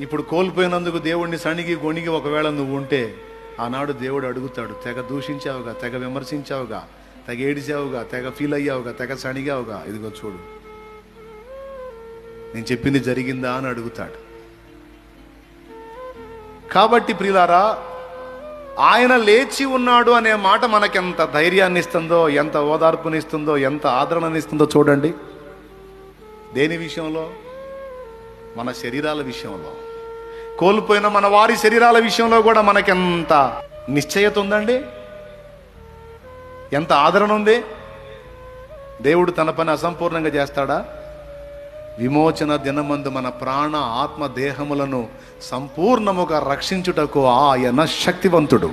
ఇప్పుడు కోల్పోయినందుకు దేవుణ్ణి సణిగి గొణిగి ఒకవేళ నువ్వు ఉంటే, ఆనాడు దేవుడు అడుగుతాడు, తెగ దూషించావుగా, తెగ విమర్శించావుగా, తెగ ఏడిచావుగా, తెగ ఫీల్ అయ్యావుగా, తెగ సణిగావుగా, ఇదిగో చూడు నేను చెప్పింది జరిగిందా అని అడుగుతాడు. కాబట్టి ప్రియులారా, ఆయన లేచి ఉన్నాడు అనే మాట మనకెంత ధైర్యాన్ని ఇస్తుందో, ఎంత ఓదార్పునిస్తుందో, ఎంత ఆదరణనిస్తుందో చూడండి. దేని విషయంలో? మన శరీరాల విషయంలో. కోల్పోయిన మన వారి శరీరాల విషయంలో కూడా మనకెంత నిశ్చయత ఉందండి, ఎంత ఆదరణ ఉంది. దేవుడు తన పని అసంపూర్ణంగా చేస్తాడా? విమోచన దినమందు మన ప్రాణ ఆత్మ దేహములను సంపూర్ణముగా రక్షించుటకు ఆయన శక్తివంతుడు.